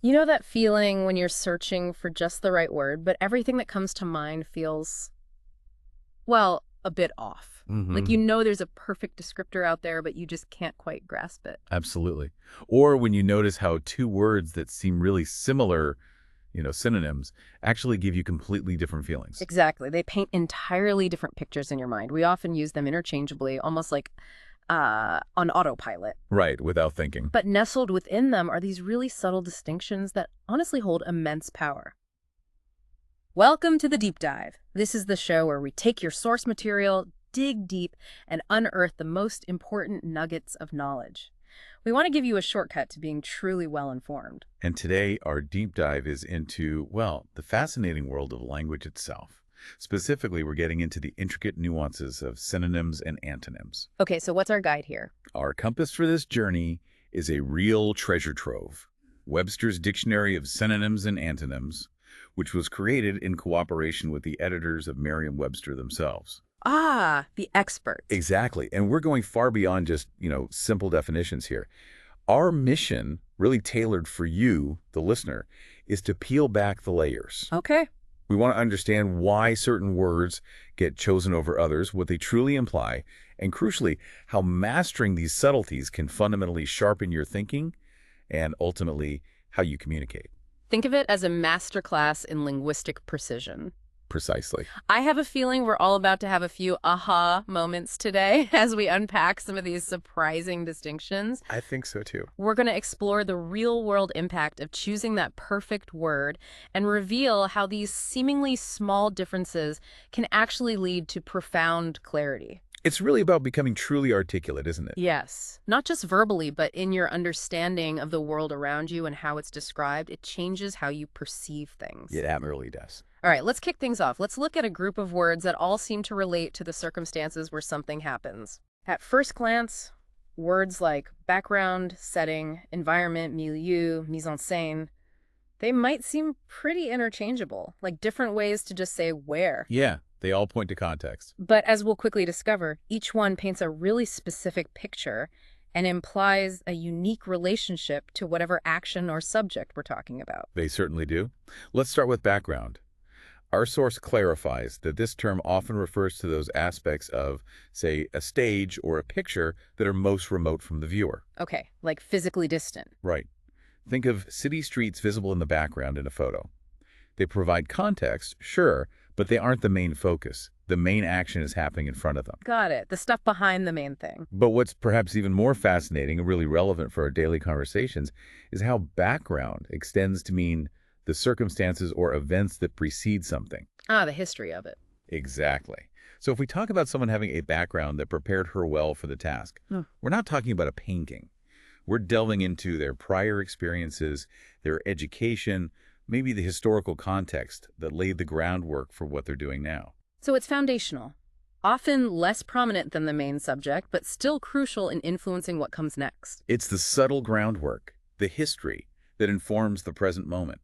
You know that feeling when you're searching for just the right word, but everything that comes to mind feels, well, a bit off. Like Hmm. you know there's a perfect descriptor out there, but you just can't quite grasp it. Absolutely. Or when you notice how two words that seem really similar, synonyms, actually give you completely different feelings. Exactly. They paint entirely different pictures in your mind. We often use them interchangeably, almost like on autopilot. Right, without thinking. But nestled within them are these really subtle distinctions that honestly hold immense power. Welcome to the Deep Dive. This is the show where we take your source material, dig deep, and unearth the most important nuggets of knowledge. We want to give you a shortcut to being truly well informed. And today, our deep dive is into, well, the fascinating world of language itself. Specifically, we're getting into the intricate nuances of synonyms and antonyms. Okay, so what's our guide here? Our compass for this journey is a real treasure trove, Webster's Dictionary of Synonyms and Antonyms, which was created in cooperation with the editors of Merriam-Webster themselves. Ah, the expert. Exactly. And we're going far beyond just, simple definitions here. Our mission, really tailored for you, the listener, is to peel back the layers. Okay. We want to understand why certain words get chosen over others, what they truly imply, and crucially, how mastering these subtleties can fundamentally sharpen your thinking and ultimately how you communicate. Think of it as a masterclass in linguistic precision. Precisely. I have a feeling we're all about to have a few aha moments today as we unpack some of these surprising distinctions. I think so too. We're going to explore the real-world impact of choosing that perfect word and reveal how these seemingly small differences can actually lead to profound clarity. It's really about becoming truly articulate, isn't it? Yes, not just verbally, but in your understanding of the world around you and how it's described. It changes how you perceive things. It admirably does. All right, let's kick things off. Let's look at a group of words that all seem to relate to the circumstances where something happens. At first glance, words like background, setting, environment, milieu, mise en scène, they might seem pretty interchangeable, like different ways to just say where. Yeah, they all point to context. But as we'll quickly discover, each one paints a really specific picture and implies a unique relationship to whatever action or subject we're talking about. They certainly do. Let's start with background. Our source clarifies that this term often refers to those aspects of, say, a stage or a picture that are most remote from the viewer. Okay, like physically distant. Right. Think of city streets visible in the background in a photo. They provide context, sure, but they aren't the main focus. The main action is happening in front of them. Got it. The stuff behind the main thing. But what's perhaps even more fascinating and really relevant for our daily conversations is how background extends to mean the circumstances or events that precede something. Ah, the history of it. Exactly. So if we talk about someone having a background that prepared her well for the task, Hmm. we're not talking about a painting. We're delving into their prior experiences, their education, maybe the historical context that laid the groundwork for what they're doing now. So it's foundational, often less prominent than the main subject, but still crucial in influencing what comes next. It's the subtle groundwork, the history, that informs the present moment.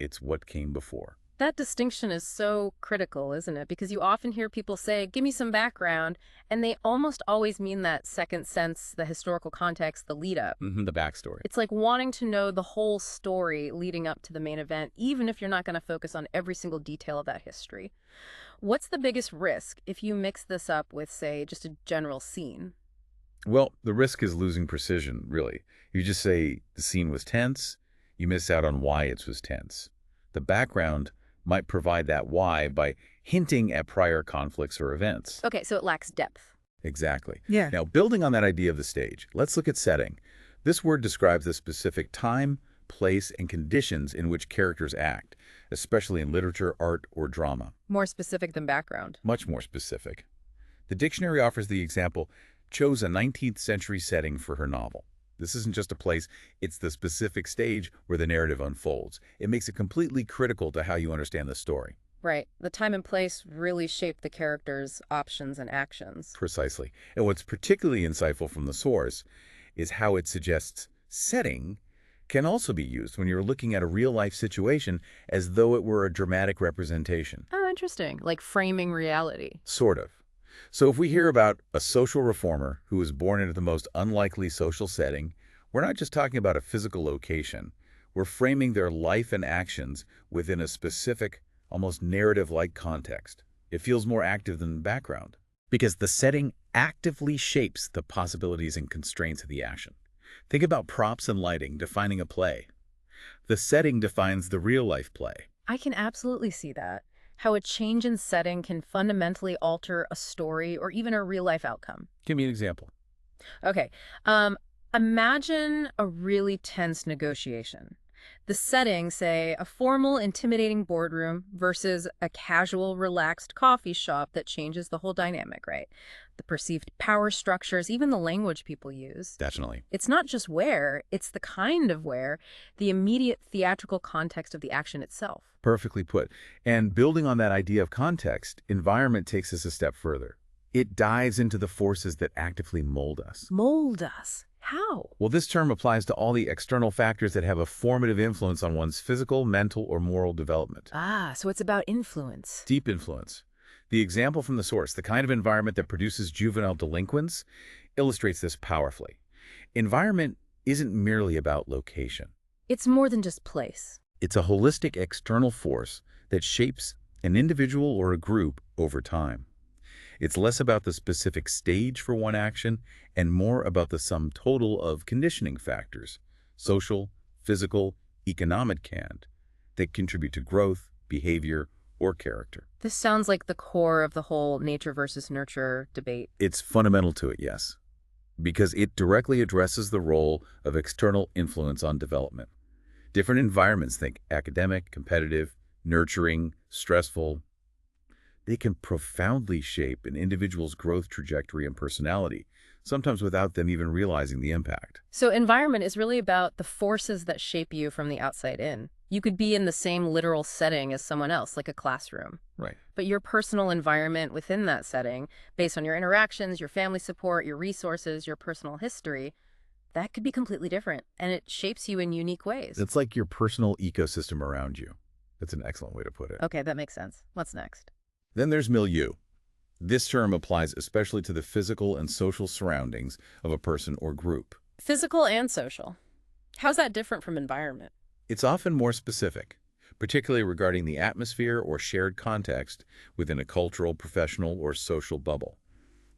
It's what came before. That distinction is so critical, isn't it? Because you often hear people say, give me some background, and they almost always mean that second sense, the historical context, the lead up. The backstory. It's like wanting to know the whole story leading up to the main event, even if you're not going to focus on every single detail of that history. What's the biggest risk if you mix this up with, say, just a general scene? Well, the risk is losing precision, really. You just say the scene was tense, you miss out on why it was tense. The background might provide that why by hinting at prior conflicts or events. Okay, so it lacks depth. Exactly. Yeah. Now, building on that idea of the stage, let's look at setting. This word describes the specific time, place, and conditions in which characters act, especially in literature, art, or drama. More specific than background. Much more specific. The dictionary offers the example, chose a 19th century setting for her novel. This isn't just a place, it's the specific stage where the narrative unfolds. It makes it completely critical to how you understand the story. Right. The time and place really shape the characters' options and actions. Precisely. And what's particularly insightful from the source is how it suggests setting can also be used when you're looking at a real-life situation as though it were a dramatic representation. Oh, interesting. Like framing reality. Sort of. So if we hear about a social reformer who was born into the most unlikely social setting, we're not just talking about a physical location. We're framing their life and actions within a specific, almost narrative-like context. It feels more active than the background, because the setting actively shapes the possibilities and constraints of the action. Think about props and lighting defining a play. The setting defines the real-life play. I can absolutely see that. How a change in setting can fundamentally alter a story or even a real-life outcome. Give me an example. Okay, imagine a really tense negotiation. The setting, say, a formal, intimidating boardroom versus a casual, relaxed coffee shop that changes the whole dynamic, right? The perceived power structures, even the language people use. Definitely. It's not just where, it's the kind of where, the immediate theatrical context of the action itself. Perfectly put. And building on that idea of context, environment takes us a step further. It dives into the forces that actively mold us. Mold us. How? Well, this term applies to all the external factors that have a formative influence on one's physical, mental, or moral development. Ah, so it's about influence. Deep influence. The example from the source, the kind of environment that produces juvenile delinquents, illustrates this powerfully. Environment isn't merely about location. It's more than just place. It's a holistic external force that shapes an individual or a group over time. It's less about the specific stage for one action and more about the sum total of conditioning factors, social, physical, economic, that contribute to growth, behavior, or character. This sounds like the core of the whole nature versus nurture debate. It's fundamental to it, yes, because it directly addresses the role of external influence on development. Different environments, think academic, competitive, nurturing, stressful, they can profoundly shape an individual's growth trajectory and personality, sometimes without them even realizing the impact. So environment is really about the forces that shape you from the outside in. You could be in the same literal setting as someone else, like a classroom. Right. But your personal environment within that setting, based on your interactions, your family support, your resources, your personal history, that could be completely different, and it shapes you in unique ways. It's like your personal ecosystem around you. That's an excellent way to put it. Okay, that makes sense. What's next? Then there's milieu. This term applies especially to the physical and social surroundings of a person or group. Physical and social. How's that different from environment? It's often more specific, particularly regarding the atmosphere or shared context within a cultural, professional, or social bubble.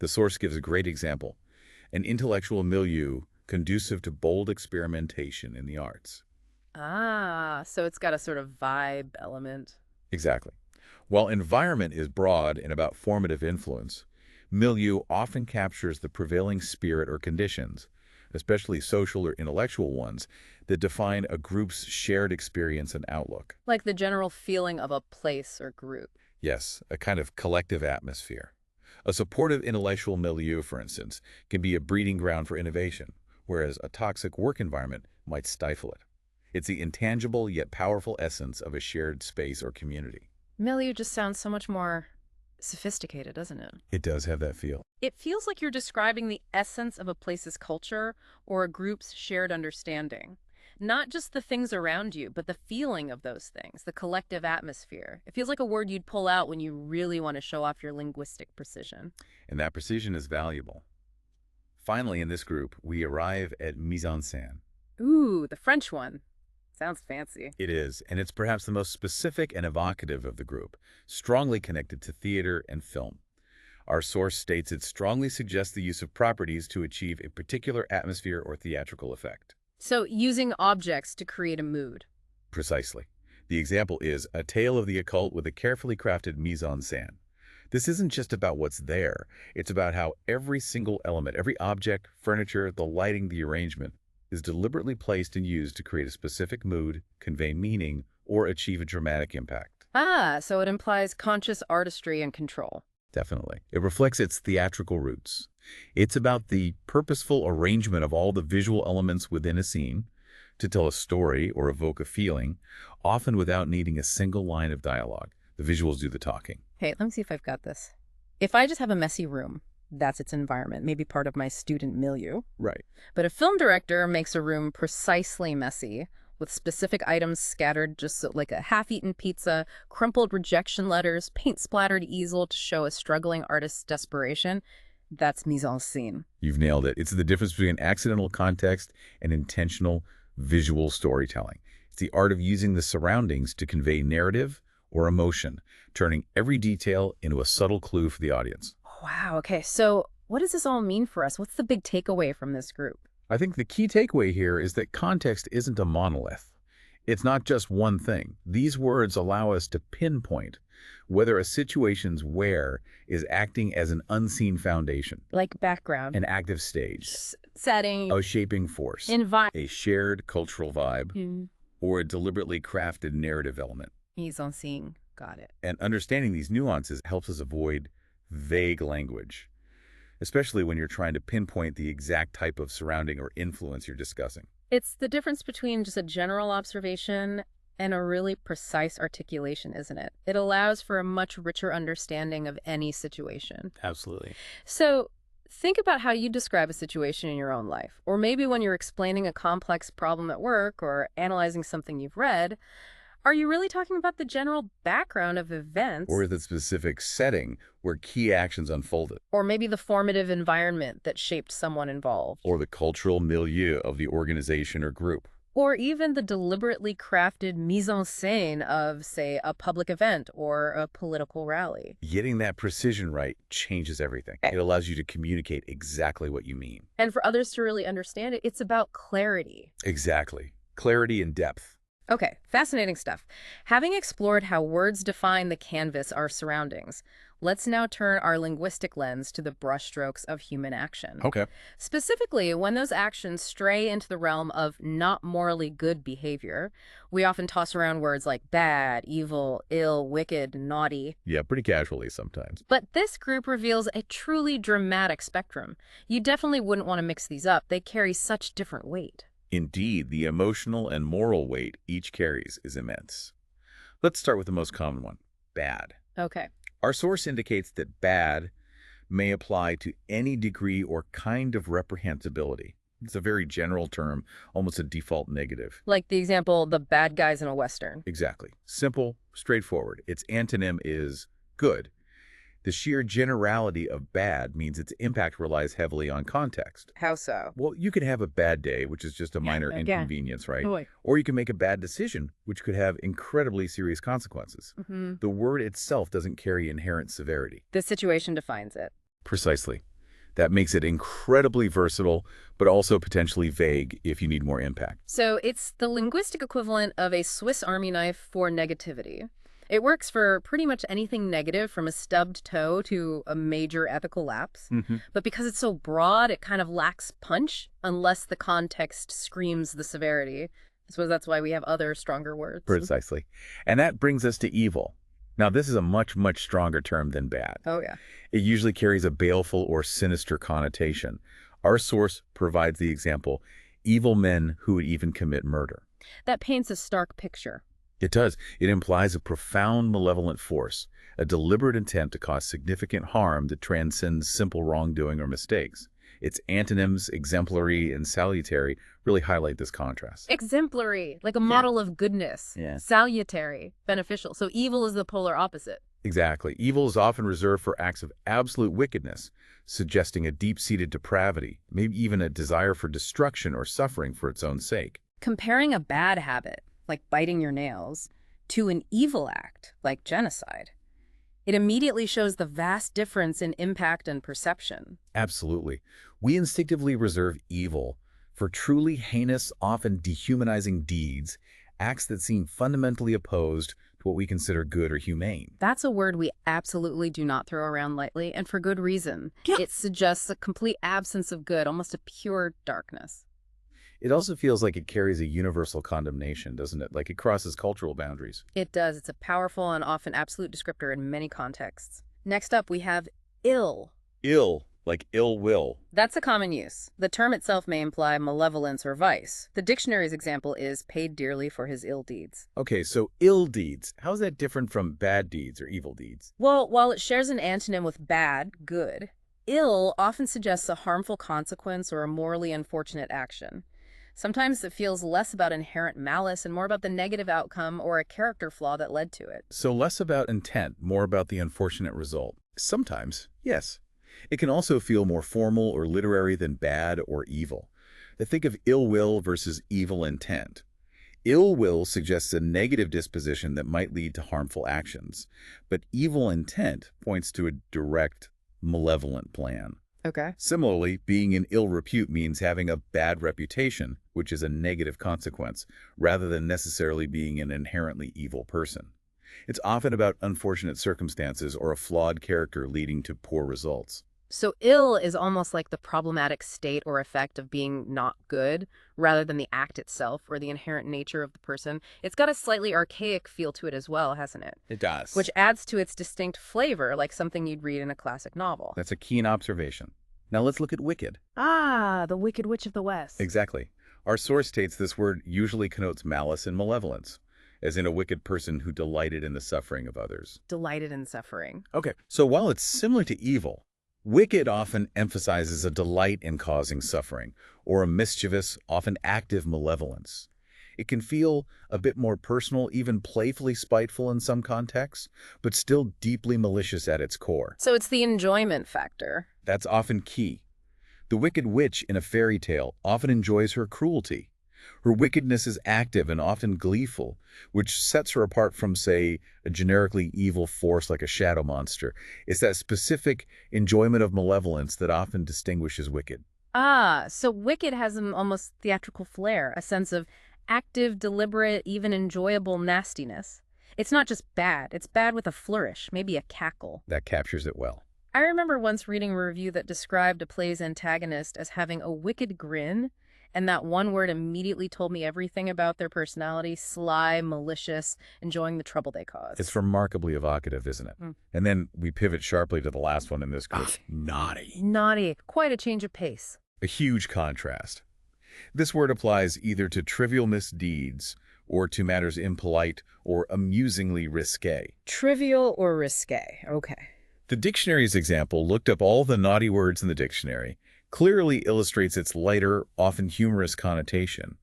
The source gives a great example: an intellectual milieu conducive to bold experimentation in the arts. Ah, so it's got a sort of vibe element. Exactly. While environment is broad and about formative influence, milieu often captures the prevailing spirit or conditions, especially social or intellectual ones, that define a group's shared experience and outlook. Like the general feeling of a place or group. Yes, a kind of collective atmosphere. A supportive intellectual milieu, for instance, can be a breeding ground for innovation, whereas a toxic work environment might stifle it. It's the intangible yet powerful essence of a shared space or community. Milieu just sounds so much more sophisticated, doesn't it? It does have that feel. It feels like you're describing the essence of a place's culture or a group's shared understanding. Not just the things around you, but the feeling of those things, the collective atmosphere. It feels like a word you'd pull out when you really want to show off your linguistic precision. And that precision is valuable. Finally, in this group, we arrive at mise en scène. Ooh, the French one. Sounds fancy. It is, and it's perhaps the most specific and evocative of the group, strongly connected to theater and film. Our source states it strongly suggests the use of properties to achieve a particular atmosphere or theatrical effect. So, using objects to create a mood. Precisely. The example is a tale of the occult with a carefully crafted mise en scène. This isn't just about what's there. It's about how every single element, every object, furniture, the lighting, the arrangement, is deliberately placed and used to create a specific mood, convey meaning, or achieve a dramatic impact. Ah, so it implies conscious artistry and control. Definitely. It reflects its theatrical roots. It's about the purposeful arrangement of all the visual elements within a scene to tell a story or evoke a feeling, often without needing a single line of dialogue. The visuals do the talking. Hey, let me see if I've got this. If I just have a messy room, that's its environment, maybe part of my student milieu. Right. But a film director makes a room precisely messy, with specific items scattered just so, like a half-eaten pizza, crumpled rejection letters, paint-splattered easel to show a struggling artist's desperation. That's mise en scène. You've nailed it. It's the difference between accidental context and intentional visual storytelling. It's the art of using the surroundings to convey narrative or emotion, turning every detail into a subtle clue for the audience. Wow, okay, so what does this all mean for us? What's the big takeaway from this group? I think the key takeaway here is that context isn't a monolith. It's not just one thing. These words allow us to pinpoint whether a situation's where is acting as an unseen foundation, Like background, an active stage, setting, a shaping force, environment, a shared cultural vibe, or a deliberately crafted narrative element. mise en scene. Got it. And understanding these nuances helps us avoid vague language, especially when you're trying to pinpoint the exact type of surrounding or influence you're discussing. It's the difference between just a general observation and a really precise articulation, isn't it? It allows for a much richer understanding of any situation. Absolutely. So think about how you describe a situation in your own life, or maybe when you're explaining a complex problem at work or analyzing something you've read. Are you really talking about the general background of events? Or the specific setting where key actions unfolded. Or maybe the formative environment that shaped someone involved? Or the cultural milieu of the organization or group. Or even the deliberately crafted mise en scène of, say, a public event or a political rally. Getting that precision right changes everything. It allows you to communicate exactly what you mean. And for others to really understand it, it's about clarity. Exactly. Clarity and depth. Okay, fascinating stuff. Having explored how words define the canvas, our surroundings, let's now turn our linguistic lens to the brushstrokes of human action. Okay. Specifically, when those actions stray into the realm of not morally good behavior, we often toss around words like bad, evil, ill, wicked, naughty. Yeah, pretty casually sometimes. But this group reveals a truly dramatic spectrum. You definitely wouldn't want to mix these up. They carry such different weight. Indeed, the emotional and moral weight each carries is immense. Let's start with the most common one, bad. Okay. Our source indicates that bad may apply to any degree or kind of reprehensibility. It's a very general term, almost a default negative. Like the example, the bad guys in a Western. Exactly. Simple, straightforward. Its antonym is good. The sheer generality of bad means its impact relies heavily on context. How so? Well, you can have a bad day, which is just a minor again. inconvenience, right? Boy. Or you can make a bad decision, which could have incredibly serious consequences. The word itself doesn't carry inherent severity. The situation defines it. Precisely. That makes it incredibly versatile, but also potentially vague if you need more impact. So it's the linguistic equivalent of a Swiss Army knife for negativity. It works for pretty much anything negative, from a stubbed toe to a major ethical lapse. But because it's so broad, it kind of lacks punch unless the context screams the severity. I suppose that's why we have other stronger words. Precisely. And that brings us to evil. Now, this is a much, much stronger term than bad. Oh, yeah. It usually carries a baleful or sinister connotation. Our source provides the example, evil men who would even commit murder. That paints a stark picture. It does. It implies a profound malevolent force, a deliberate intent to cause significant harm that transcends simple wrongdoing or mistakes. Its antonyms, exemplary and salutary, really highlight this contrast. Exemplary, like a model of goodness. Yeah. Salutary, beneficial. So evil is the polar opposite. Exactly. Evil is often reserved for acts of absolute wickedness, suggesting a deep-seated depravity, maybe even a desire for destruction or suffering for its own sake. Comparing a bad habit, like biting your nails, to an evil act, like genocide, it immediately shows the vast difference in impact and perception. Absolutely. We instinctively reserve evil for truly heinous, often dehumanizing deeds, acts that seem fundamentally opposed to what we consider good or humane. That's a word we absolutely do not throw around lightly, and for good reason. Yeah. It suggests a complete absence of good, almost a pure darkness. It also feels like it carries a universal condemnation, doesn't it? Like it crosses cultural boundaries. It does. It's a powerful and often absolute descriptor in many contexts. Next up, we have ill. Ill, like ill will. That's a common use. The term itself may imply malevolence or vice. The dictionary's example is paid dearly for his ill deeds. Okay, so ill deeds. How's that different from bad deeds or evil deeds? Well, while it shares an antonym with bad, good, ill often suggests a harmful consequence or a morally unfortunate action. Sometimes it feels less about inherent malice and more about the negative outcome or a character flaw that led to it. So less about intent, more about the unfortunate result. Sometimes, yes. It can also feel more formal or literary than bad or evil. Think of ill will versus evil intent. Ill will suggests a negative disposition that might lead to harmful actions, but evil intent points to a direct, malevolent plan. Okay. Similarly, being in ill repute means having a bad reputation, which is a negative consequence, rather than necessarily being an inherently evil person. It's often about unfortunate circumstances or a flawed character leading to poor results. So ill is almost like the problematic state or effect of being not good, rather than the act itself or the inherent nature of the person. It's got a slightly archaic feel to it as well, hasn't it? It does. Which adds to its distinct flavor, like something you'd read in a classic novel. That's a keen observation. Now let's look at wicked. Ah, the Wicked Witch of the West. Exactly. Our source states this word usually connotes malice and malevolence, as in a wicked person who delighted in the suffering of others. Delighted in suffering. Okay, so while it's similar to evil, wicked often emphasizes a delight in causing suffering, or a mischievous, often active malevolence. It can feel a bit more personal, even playfully spiteful in some contexts, but still deeply malicious at its core. So it's the enjoyment factor. That's often key. The wicked witch in a fairy tale often enjoys her cruelty. Her wickedness is active and often gleeful, which sets her apart from, say, a generically evil force like a shadow monster. It's that specific enjoyment of malevolence that often distinguishes wicked. Ah, so Wicked has an almost theatrical flair, a sense of active, deliberate, even enjoyable nastiness. It's not just bad, it's bad with a flourish, maybe a cackle. That captures it well. I remember once reading a review that described a play's antagonist as having a wicked grin, and that one word immediately told me everything about their personality: sly, malicious, enjoying the trouble they cause. It's remarkably evocative, isn't it? Mm. And then we pivot sharply to the last one in this group. Naughty. Naughty, quite a change of pace. A huge contrast. This word applies either to trivial misdeeds or to matters impolite or amusingly risque. Trivial or risque, okay. The dictionary's example looked up all the naughty words in the dictionary, clearly illustrates its lighter, often humorous connotation.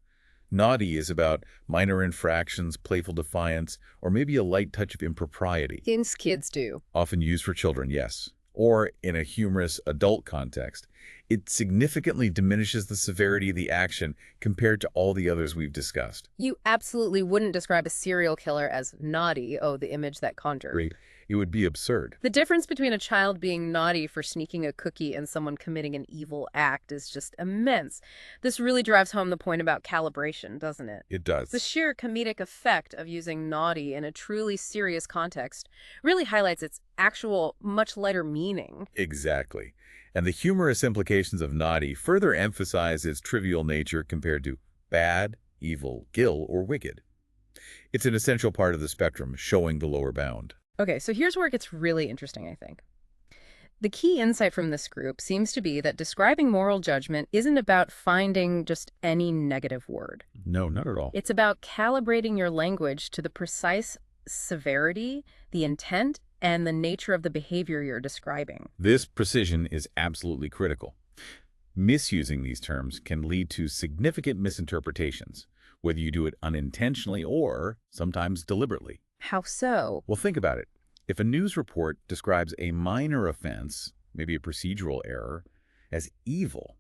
Naughty is about minor infractions, playful defiance, or maybe a light touch of impropriety. Things kids do. Often used for children, yes. Or in a humorous adult context. It significantly diminishes the severity of the action compared to all the others we've discussed. You absolutely wouldn't describe a serial killer as naughty. Oh, the image that conjured. Great. It would be absurd. The difference between a child being naughty for sneaking a cookie and someone committing an evil act is just immense. This really drives home the point about calibration, doesn't it? It does. The sheer comedic effect of using naughty in a truly serious context really highlights its actual, much lighter meaning. Exactly. And the humorous implications of naughty further emphasize its trivial nature compared to bad, evil, ill, or wicked. It's an essential part of the spectrum, showing the lower bound. Okay, so here's where it gets really interesting, I think. The key insight from this group seems to be that describing moral judgment isn't about finding just any negative word. No, not at all. It's about calibrating your language to the precise severity, the intent, and the nature of the behavior you're describing. This precision is absolutely critical. Misusing these terms can lead to significant misinterpretations, whether you do it unintentionally or sometimes deliberately. How so? Well, think about it. If a news report describes a minor offense, maybe a procedural error, as evil,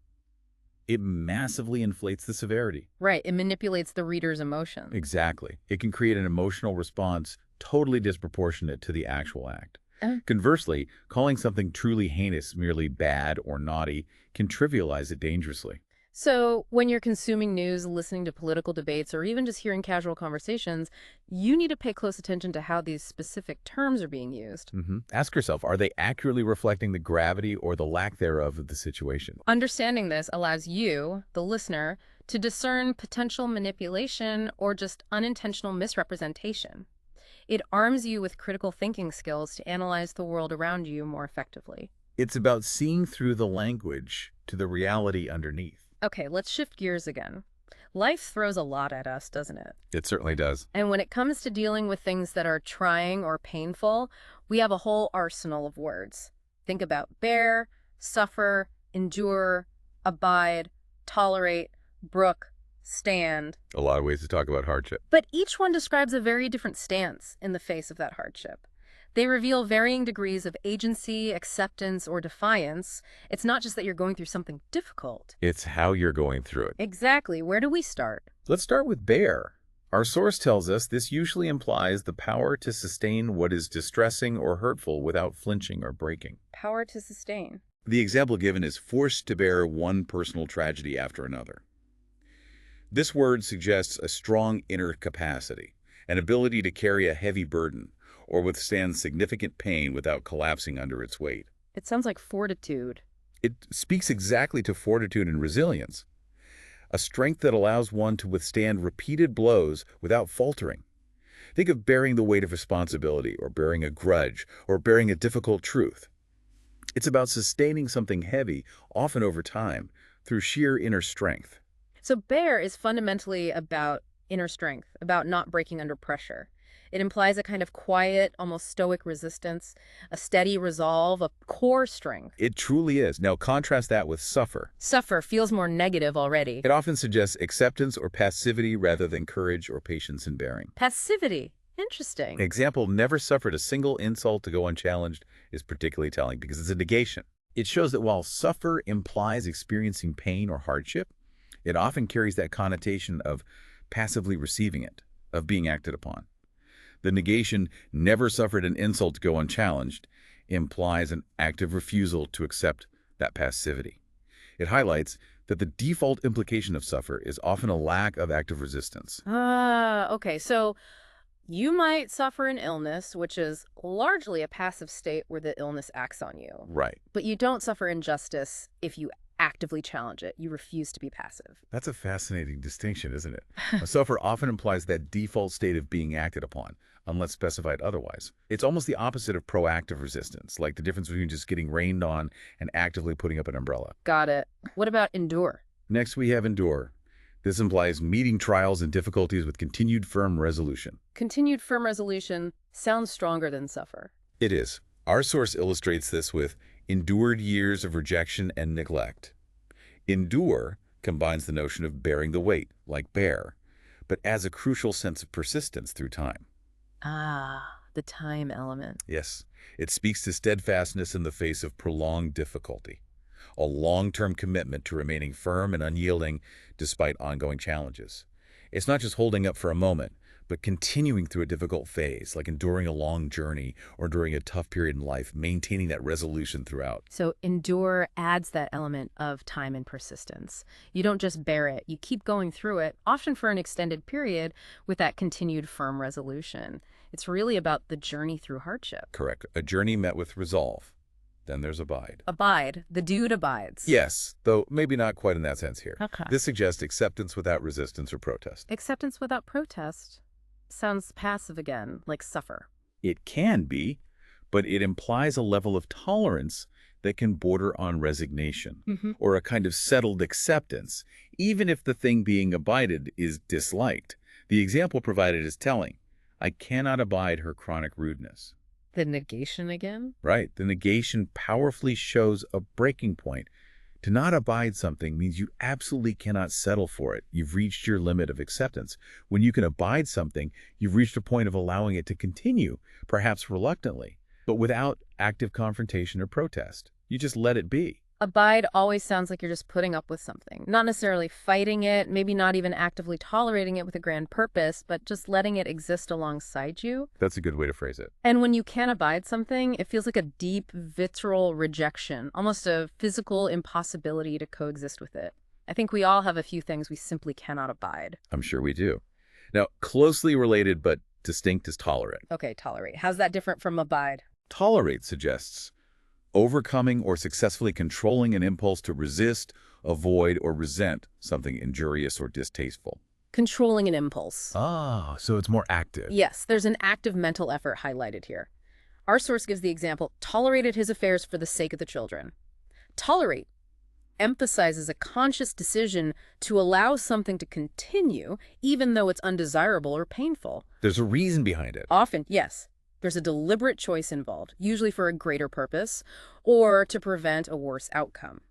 it massively inflates the severity. Right, it manipulates the reader's emotions. Exactly. It can create an emotional response totally disproportionate to the actual act. Uh. Conversely, calling something truly heinous merely bad or naughty can trivialize it dangerously. So when you're consuming news, listening to political debates, or even just hearing casual conversations, you need to pay close attention to how these specific terms are being used. Ask yourself, are they accurately reflecting the gravity or the lack thereof of the situation? Understanding this allows you, the listener, to discern potential manipulation or just unintentional misrepresentation. It arms you with critical thinking skills to analyze the world around you more effectively. It's about seeing through the language to the reality underneath. Okay, let's shift gears again. Life throws a lot at us, doesn't it? It certainly does. And when it comes to dealing with things that are trying or painful, we have a whole arsenal of words. Think about bear, suffer, endure, abide, tolerate, brook, stand. A lot of ways to talk about hardship. But each one describes a very different stance in the face of that hardship. They reveal varying degrees of agency, acceptance, or defiance. It's not just that you're going through something difficult. It's how you're going through it. Exactly. Where do we start? Let's start with bear. Our source tells us this usually implies the power to sustain what is distressing or hurtful without flinching or breaking. Power to sustain. The example given is forced to bear one personal tragedy after another. This word suggests a strong inner capacity, an ability to carry a heavy burden, or withstand significant pain without collapsing under its weight. It sounds like fortitude. It speaks exactly to fortitude and resilience, a strength that allows one to withstand repeated blows without faltering. Think of bearing the weight of responsibility, or bearing a grudge, or bearing a difficult truth. It's about sustaining something heavy, often over time, through sheer inner strength. So bear is fundamentally about inner strength, about not breaking under pressure. It implies a kind of quiet, almost stoic resistance, a steady resolve, a core strength. It truly is. Now contrast that with suffer. Suffer feels more negative already. It often suggests acceptance or passivity rather than courage or patience in bearing. Passivity. Interesting. An example, never suffered a single insult to go unchallenged, is particularly telling because it's a negation. It shows that while suffer implies experiencing pain or hardship, it often carries that connotation of passively receiving it, of being acted upon. The negation, never suffered an insult to go unchallenged, implies an active refusal to accept that passivity. It highlights that the default implication of suffer is often a lack of active resistance. Okay, so you might suffer an illness, which is largely a passive state where the illness acts on you. Right. But you don't suffer injustice if you actively challenge it. You refuse to be passive. That's a fascinating distinction, isn't it? A suffer often implies that default state of being acted upon, unless specified otherwise. It's almost the opposite of proactive resistance, like the difference between just getting rained on and actively putting up an umbrella. Got it. What about endure? Next, we have endure. This implies meeting trials and difficulties with continued firm resolution. Continued firm resolution sounds stronger than suffer. It is. Our source illustrates this with endured years of rejection and neglect. Endure combines the notion of bearing the weight, like bear, but adds a crucial sense of persistence through time. The time element. Yes, it speaks to steadfastness in the face of prolonged difficulty, a long-term commitment to remaining firm and unyielding despite ongoing challenges. It's not just holding up for a moment, but continuing through a difficult phase, like enduring a long journey or during a tough period in life, maintaining that resolution throughout. So endure adds that element of time and persistence. You don't just bear it, you keep going through it, often for an extended period, with that continued firm resolution. It's really about the journey through hardship. Correct. A journey met with resolve. Then there's abide. Abide. The dude abides. Yes, though maybe not quite in that sense here. Okay. This suggests acceptance without resistance or protest. Acceptance without protest sounds passive again, like suffer. It can be, but it implies a level of tolerance that can border on resignation or a kind of settled acceptance, even if the thing being abided is disliked. The example provided is telling. I cannot abide her chronic rudeness. The negation again? Right. The negation powerfully shows a breaking point. To not abide something means you absolutely cannot settle for it. You've reached your limit of acceptance. When you can abide something, you've reached a point of allowing it to continue, perhaps reluctantly, but without active confrontation or protest. You just let it be. Abide always sounds like you're just putting up with something. Not necessarily fighting it, maybe not even actively tolerating it with a grand purpose, but just letting it exist alongside you. That's a good way to phrase it. And when you can't abide something, it feels like a deep, visceral rejection, almost a physical impossibility to coexist with it. I think we all have a few things we simply cannot abide. I'm sure we do. Now, closely related but distinct is tolerate. Okay, tolerate. How's that different from abide? Tolerate suggests overcoming or successfully controlling an impulse to resist, avoid, or resent something injurious or distasteful. Controlling an impulse. So it's more active. Yes, there's an active mental effort highlighted here. Our source gives the example, tolerated his affairs for the sake of the children. Tolerate emphasizes a conscious decision to allow something to continue, even though it's undesirable or painful. There's a reason behind it. Often, yes. There's a deliberate choice involved, usually for a greater purpose, or to prevent a worse outcome.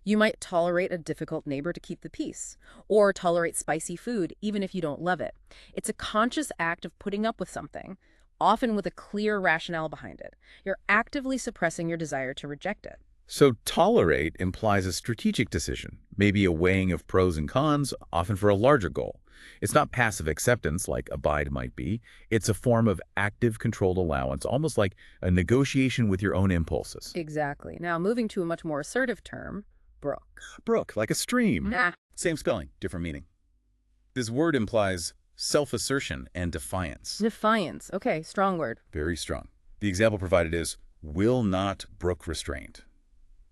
You might tolerate a difficult neighbor to keep the peace, or tolerate spicy food even if you don't love it. It's a conscious act of putting up with something, often with a clear rationale behind it. You're actively suppressing your desire to reject it. So tolerate implies a strategic decision, maybe a weighing of pros and cons, often for a larger goal. It's not passive acceptance like abide might be. It's a form of active controlled allowance, almost like a negotiation with your own impulses. Exactly. Now, moving to a much more assertive term, brook. Brook, like a stream. Nah. Same spelling, different meaning. This word implies self-assertion and defiance. Defiance. Okay, strong word. Very strong. The example provided is, will not brook restraint.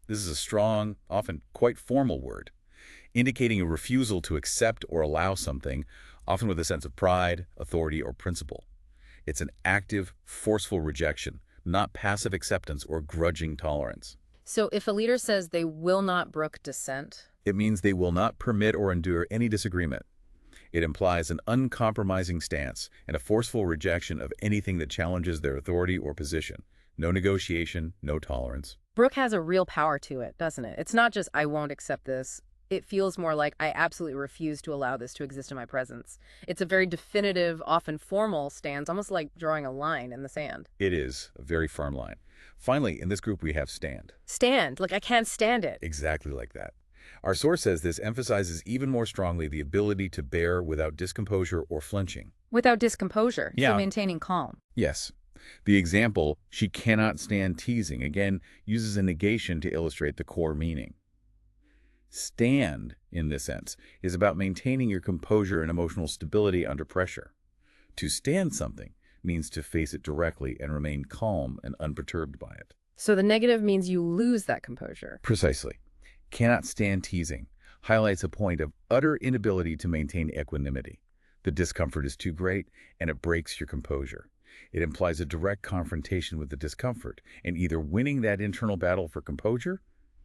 This is a strong, often quite formal word, indicating a refusal to accept or allow something, often with a sense of pride, authority, or principle. It's an active, forceful rejection, not passive acceptance or grudging tolerance. So if a leader says they will not brook dissent, It means they will not permit or endure any disagreement. It implies an uncompromising stance and a forceful rejection of anything that challenges their authority or position. No negotiation, no tolerance. brook has a real power to it, doesn't it? It's not just, I won't accept this. It feels more like, I absolutely refuse to allow this to exist in my presence. It's a very definitive, often formal stance, almost like drawing a line in the sand. It is a very firm line. Finally, in this group we have stand. Stand, like I can't stand it. Exactly like that. Our source says this emphasizes even more strongly the ability to bear without discomposure or flinching. Without discomposure, Yeah. so maintaining calm. Yes. The example, she cannot stand teasing, again, uses a negation to illustrate the core meaning. Stand, in this sense, is about maintaining your composure and emotional stability under pressure. To stand something means to face it directly and remain calm and unperturbed by it. So the negative means you lose that composure. Precisely. Cannot stand teasing highlights a point of utter inability to maintain equanimity. The discomfort is too great, and it breaks your composure. It implies a direct confrontation with the discomfort, and either winning that internal battle for composure,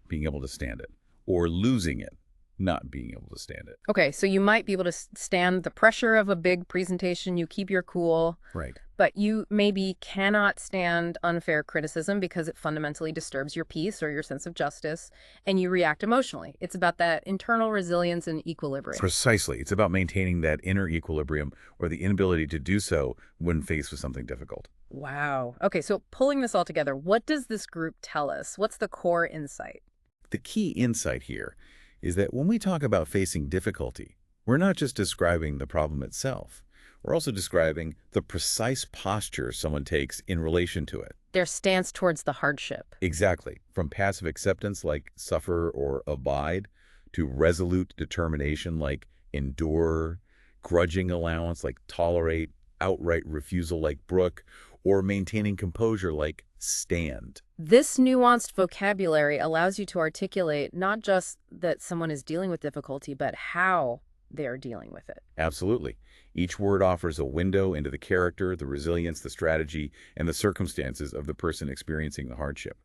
being able to stand it, or losing it, not being able to stand it. Okay, so you might be able to stand the pressure of a big presentation, you keep your cool, Right. but you maybe cannot stand unfair criticism because it fundamentally disturbs your peace or your sense of justice, and you react emotionally. It's about that internal resilience and equilibrium. Precisely. It's about maintaining that inner equilibrium or the inability to do so when faced with something difficult. Wow. Okay, so pulling this all together, what does this group tell us? What's the core insight? The key insight here is that when we talk about facing difficulty, we're not just describing the problem itself. We're also describing the precise posture someone takes in relation to it. Their stance towards the hardship. Exactly. From passive acceptance like suffer or abide, to resolute determination like endure, grudging allowance like tolerate, outright refusal like brook, or maintaining composure like stand. This nuanced vocabulary allows you to articulate not just that someone is dealing with difficulty, but how they're dealing with it. Absolutely. Each word offers a window into the character, the resilience, the strategy, and the circumstances of the person experiencing the hardship.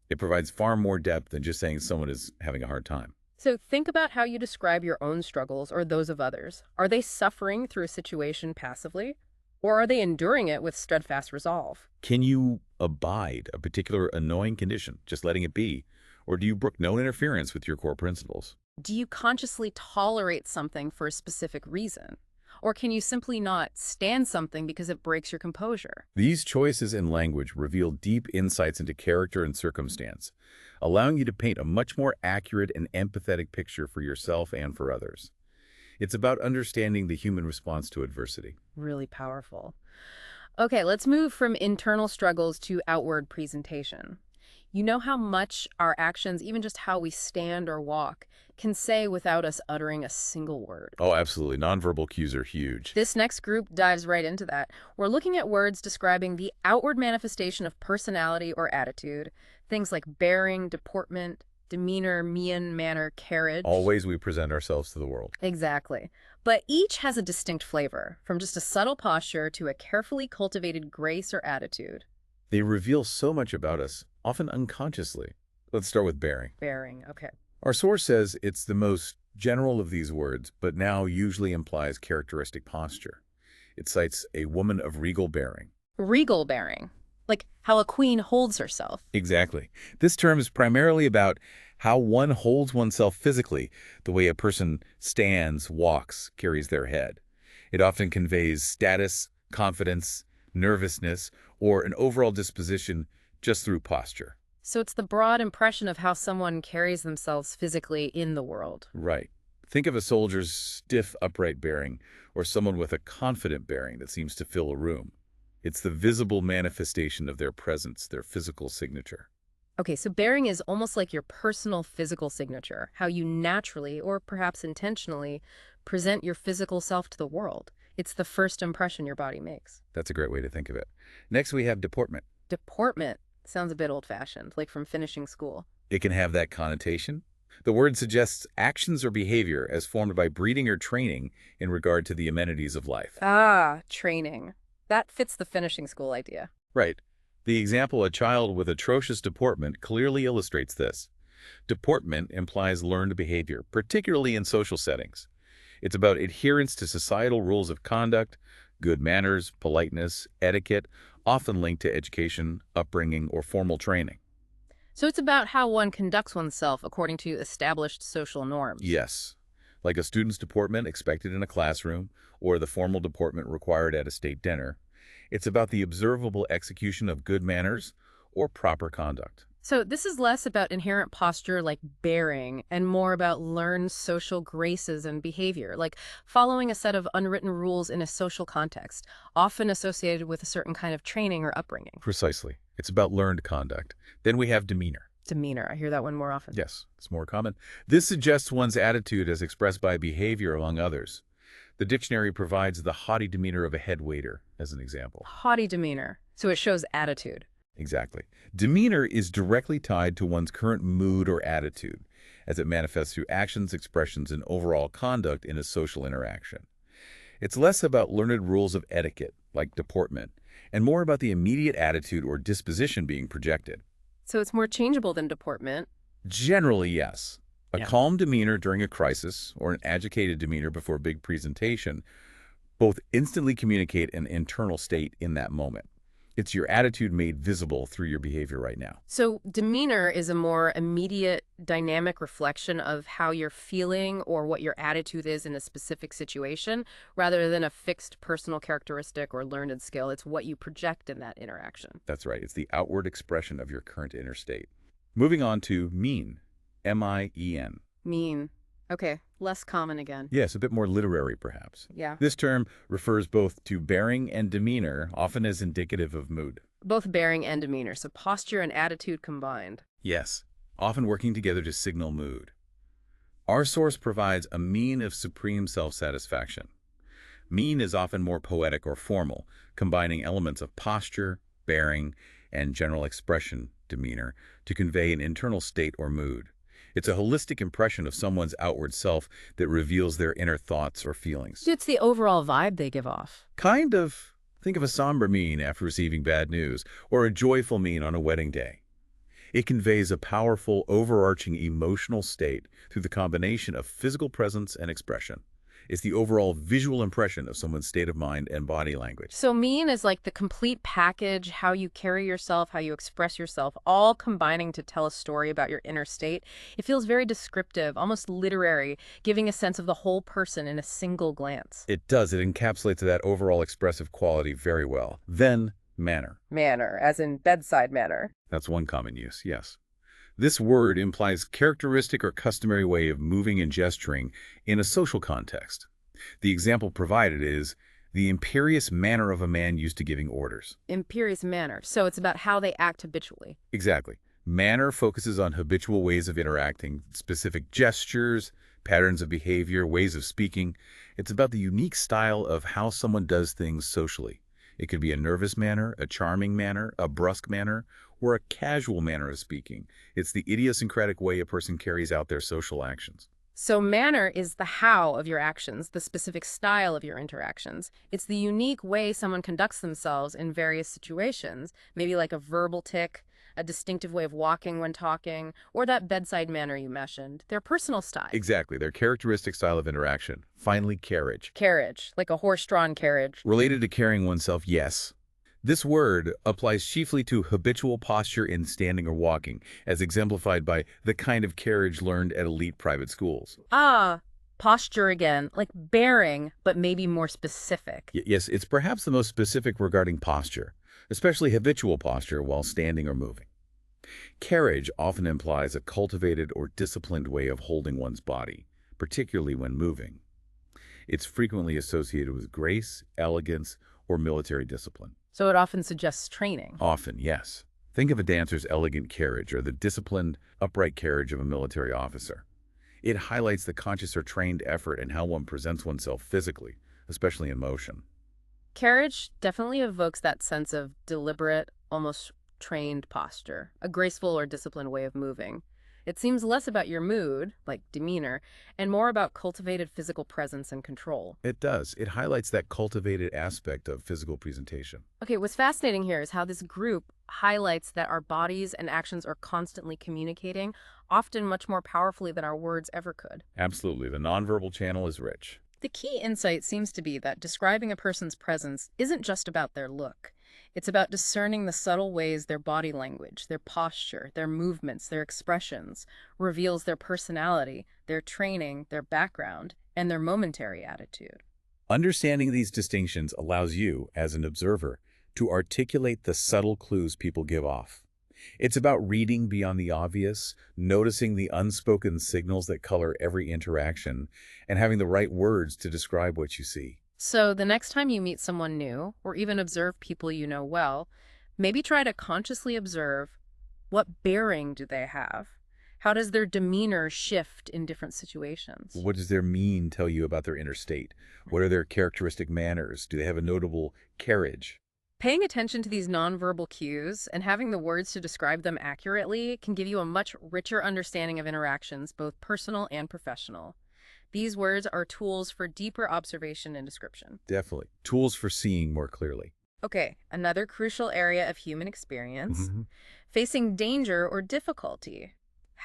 It provides far more depth than just saying someone is having a hard time. So think about how you describe your own struggles or those of others. Are they suffering through a situation passively? Or are they enduring it with steadfast resolve? Can you abide a particular annoying condition, just letting it be? Or do you brook no interference with your core principles? Do you consciously tolerate something for a specific reason? Or can you simply not stand something because it breaks your composure? These choices in language reveal deep insights into character and circumstance, allowing you to paint a much more accurate and empathetic picture for yourself and for others. It's about understanding the human response to adversity. Really powerful. Okay, let's move from internal struggles to outward presentation. You know how much our actions, even just how we stand or walk, can say without us uttering a single word. Oh, absolutely. Nonverbal cues are huge. This next group dives right into that. We're looking at words describing the outward manifestation of personality or attitude, things like bearing, deportment, demeanor, mien, manner, carriage. All ways we present ourselves to the world. Exactly. But each has a distinct flavor, from just a subtle posture to a carefully cultivated grace or attitude. They reveal so much about us, often unconsciously. Let's start with bearing. Bearing, okay. Our source says it's the most general of these words, but now usually implies characteristic posture. It cites a woman of regal bearing. Regal bearing, like how a queen holds herself. Exactly. This term is primarily about how one holds oneself physically, the way a person stands, walks, carries their head. It often conveys status, confidence, nervousness, or an overall disposition just through posture. So it's the broad impression of how someone carries themselves physically in the world. Right. Think of a soldier's stiff, upright bearing, or someone with a confident bearing that seems to fill a room. It's the visible manifestation of their presence, their physical signature. Okay, so bearing is almost like your personal physical signature, how you naturally, or perhaps intentionally, present your physical self to the world. It's the first impression your body makes. That's a great way to think of it. Next, we have deportment. Deportment sounds a bit old-fashioned, like from finishing school. It can have that connotation. The word suggests actions or behavior as formed by breeding or training in regard to the amenities of life. Ah, training. That fits the finishing school idea. Right. The example, a child with atrocious deportment, clearly illustrates this. Deportment implies learned behavior, particularly in social settings. It's about adherence to societal rules of conduct, good manners, politeness, etiquette, often linked to education, upbringing, or formal training. So it's about how one conducts oneself according to established social norms. Yes, like a student's deportment expected in a classroom, or the formal deportment required at a state dinner. It's about the observable execution of good manners or proper conduct. So this is less about inherent posture like bearing and more about learned social graces and behavior, like following a set of unwritten rules in a social context, often associated with a certain kind of training or upbringing. Precisely. It's about learned conduct. Then we have demeanor. Demeanor, I hear that one more often. Yes, it's more common. This suggests one's attitude as expressed by behavior among others. The dictionary provides the haughty demeanor of a head waiter as an example. Haughty demeanor. So it shows attitude. Exactly. Demeanor is directly tied to one's current mood or attitude, as it manifests through actions, expressions, and overall conduct in a social interaction. It's less about learned rules of etiquette, like deportment, and more about the immediate attitude or disposition being projected. So it's more changeable than deportment. Generally, yes. A Yeah. calm demeanor during a crisis or an agitated demeanor before a big presentation both instantly communicate an internal state in that moment. It's your attitude made visible through your behavior right now. So demeanor is a more immediate, dynamic reflection of how you're feeling or what your attitude is in a specific situation, rather than a fixed personal characteristic or learned skill. It's what you project in that interaction. That's right. It's the outward expression of your current inner state. Moving on to mean. M-I-E-N. Mean. Okay, less common again. Yes, a bit more literary, perhaps. Yeah. This term refers both to bearing and demeanor, often as indicative of mood. Both bearing and demeanor, so posture and attitude combined. Yes, often working together to signal mood. Our source provides a mean of supreme self-satisfaction. Mean is often more poetic or formal, combining elements of posture, bearing, and general expression, demeanor, to convey an internal state or mood. It's a holistic impression of someone's outward self that reveals their inner thoughts or feelings. It's the overall vibe they give off. Kind of. Think of a somber mien after receiving bad news, or a joyful mien on a wedding day. It conveys a powerful, overarching emotional state through the combination of physical presence and expression. It's the overall visual impression of someone's state of mind and body language. So mean is like the complete package, how you carry yourself, how you express yourself, all combining to tell a story about your inner state. It feels very descriptive, almost literary, giving a sense of the whole person in a single glance. It does. It encapsulates that overall expressive quality very well. Then, manner. Manner, as in bedside manner. That's one common use, yes. This word implies characteristic or customary way of moving and gesturing in a social context. The example provided is the imperious manner of a man used to giving orders. Imperious manner. So it's about how they act habitually. Exactly. Manner focuses on habitual ways of interacting, specific gestures, patterns of behavior, ways of speaking. It's about the unique style of how someone does things socially. It could be a nervous manner, a charming manner, a brusque manner, or a casual manner of speaking. It's the idiosyncratic way a person carries out their social actions. So manner is the how of your actions, the specific style of your interactions. It's the unique way someone conducts themselves in various situations, maybe like a verbal tic, a distinctive way of walking when talking, or that bedside manner you mentioned, their personal style. Exactly, their characteristic style of interaction. Finally, carriage. Carriage, like a horse-drawn carriage. Related to carrying oneself, yes. This word applies chiefly to habitual posture in standing or walking, as exemplified by the kind of carriage learned at elite private schools. Ah, posture again, like bearing, but maybe more specific. Yes, it's perhaps the most specific regarding posture, especially habitual posture while standing or moving. Carriage often implies a cultivated or disciplined way of holding one's body, particularly when moving. It's frequently associated with grace, elegance, or military discipline. So it often suggests training. Often, yes. Think of a dancer's elegant carriage or the disciplined, upright carriage of a military officer. It highlights the conscious or trained effort and how one presents oneself physically, especially in motion. Carriage definitely evokes that sense of deliberate, almost trained posture, a graceful or disciplined way of moving. It seems less about your mood, like demeanor, and more about cultivated physical presence and control. It does. It highlights that cultivated aspect of physical presentation. Okay, what's fascinating here is how this group highlights that our bodies and actions are constantly communicating, often much more powerfully than our words ever could. Absolutely. The nonverbal channel is rich. The key insight seems to be that describing a person's presence isn't just about their look. It's about discerning the subtle ways their body language, their posture, their movements, their expressions reveals their personality, their training, their background, and their momentary attitude. Understanding these distinctions allows you, as an observer, to articulate the subtle clues people give off. It's about reading beyond the obvious, noticing the unspoken signals that color every interaction, and having the right words to describe what you see. So the next time you meet someone new, or even observe people you know well, maybe try to consciously observe what bearing do they have? How does their demeanor shift in different situations? What does their mien tell you about their inner state? What are their characteristic manners? Do they have a notable carriage? Paying attention to these nonverbal cues and having the words to describe them accurately can give you a much richer understanding of interactions, both personal and professional. These words are tools for deeper observation and description. Definitely. Tools for seeing more clearly. Okay, another crucial area of human experience, Mhm. facing danger or difficulty.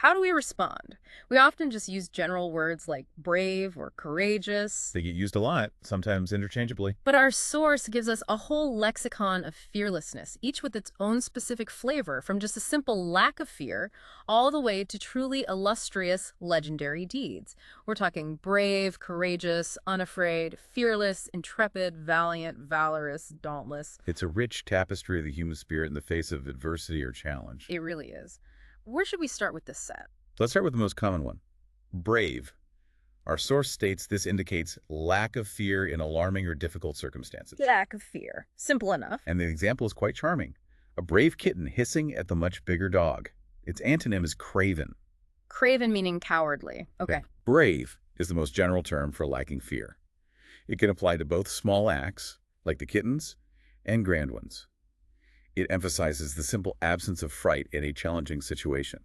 How do we respond? We often just use general words like brave or courageous, They get used a lot, sometimes interchangeably. but our source gives us a whole lexicon of fearlessness, each with its own specific flavor, from just a simple lack of fear all the way to truly illustrious, legendary deeds. We're talking brave, courageous, unafraid, fearless, intrepid, valiant, valorous, dauntless. It's a rich tapestry of the human spirit in the face of adversity or challenge. It really is. Where should we start with this set? Let's start with the most common one. Brave. Our source states this indicates lack of fear in alarming or difficult circumstances. Lack of fear. Simple enough. And the example is quite charming. A brave kitten hissing at the much bigger dog. Its antonym is craven. Craven meaning cowardly. Okay. Brave is the most general term for lacking fear. It can apply to both small acts, like the kittens, and grand ones. It emphasizes the simple absence of fright in a challenging situation.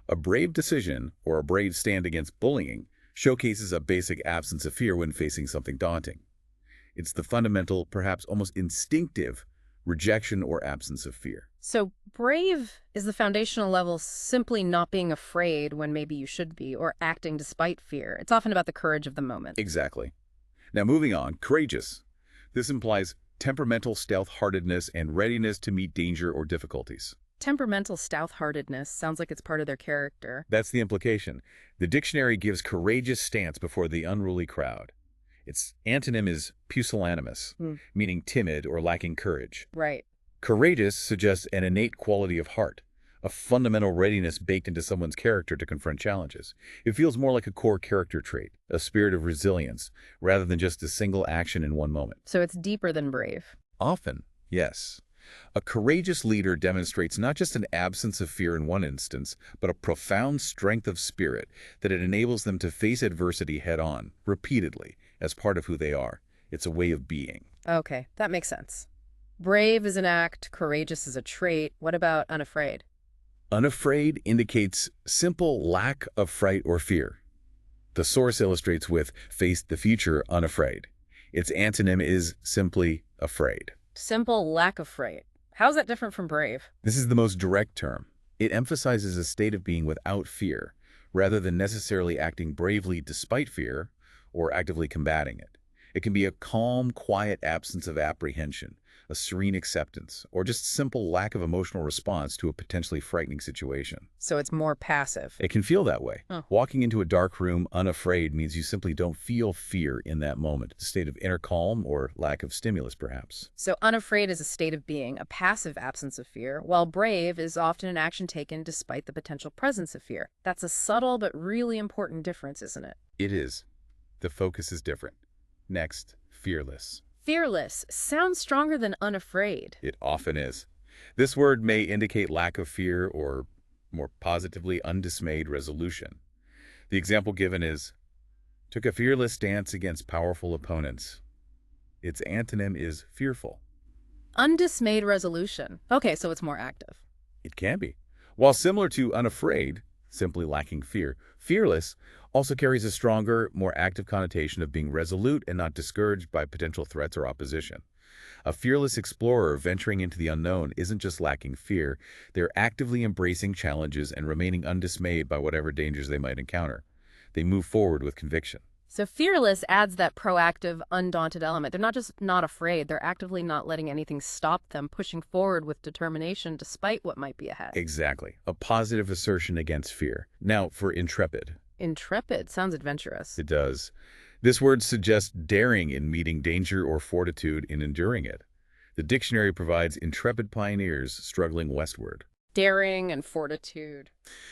A brave decision or a brave stand against bullying showcases a basic absence of fear when facing something daunting. It's the fundamental, perhaps almost instinctive, rejection or absence of fear. So brave is the foundational level, simply not being afraid when maybe you should be, or acting despite fear. It's often about the courage of the moment. Exactly. Now moving on, courageous. This implies temperamental stealth-heartedness and readiness to meet danger or difficulties. Temperamental stout-heartedness sounds like it's part of their character. That's the implication. The dictionary gives courageous stance before the unruly crowd. Its antonym is pusillanimous, meaning timid or lacking courage. Right. Courageous suggests an innate quality of heart, a fundamental readiness baked into someone's character to confront challenges. It feels more like a core character trait, a spirit of resilience, rather than just a single action in one moment. So it's deeper than brave. Often, yes. A courageous leader demonstrates not just an absence of fear in one instance, but a profound strength of spirit that it enables them to face adversity head-on, repeatedly, as part of who they are. It's a way of being. Okay, that makes sense. Brave is an act, courageous is a trait. What about unafraid? Unafraid indicates simple lack of fright or fear. The source illustrates with face the future unafraid. Its antonym is simply afraid. Simple lack of fright. How's that different from brave? This is the most direct term. It emphasizes a state of being without fear, rather than necessarily acting bravely despite fear or actively combating it. It can be a calm, quiet absence of apprehension, a serene acceptance, or just simple lack of emotional response to a potentially frightening situation. So it's more passive. It can feel that way. Oh. Walking into a dark room unafraid means you simply don't feel fear in that moment, a state of inner calm or lack of stimulus, perhaps. So unafraid is a state of being, a passive absence of fear, while brave is often an action taken despite the potential presence of fear. That's a subtle but really important difference, isn't it? It is. The focus is different. Next, fearless. Fearless sounds stronger than unafraid. It often is. This word may indicate lack of fear or, more positively, undismayed resolution. The example given is, took a fearless stance against powerful opponents. Its antonym is fearful. Undismayed resolution. Okay, so it's more active. It can be. While similar to unafraid, simply lacking fear, fearless also carries a stronger, more active connotation of being resolute and not discouraged by potential threats or opposition. A fearless explorer venturing into the unknown isn't just lacking fear, they're actively embracing challenges and remaining undismayed by whatever dangers they might encounter. They move forward with conviction. So fearless adds that proactive, undaunted element. They're not just not afraid, they're actively not letting anything stop them, pushing forward with determination despite what might be ahead. Exactly. A positive assertion against fear. Now, for intrepid. Intrepid sounds adventurous. It does. This word suggests daring in meeting danger or fortitude in enduring it. The dictionary provides intrepid pioneers struggling westward. Daring and fortitude.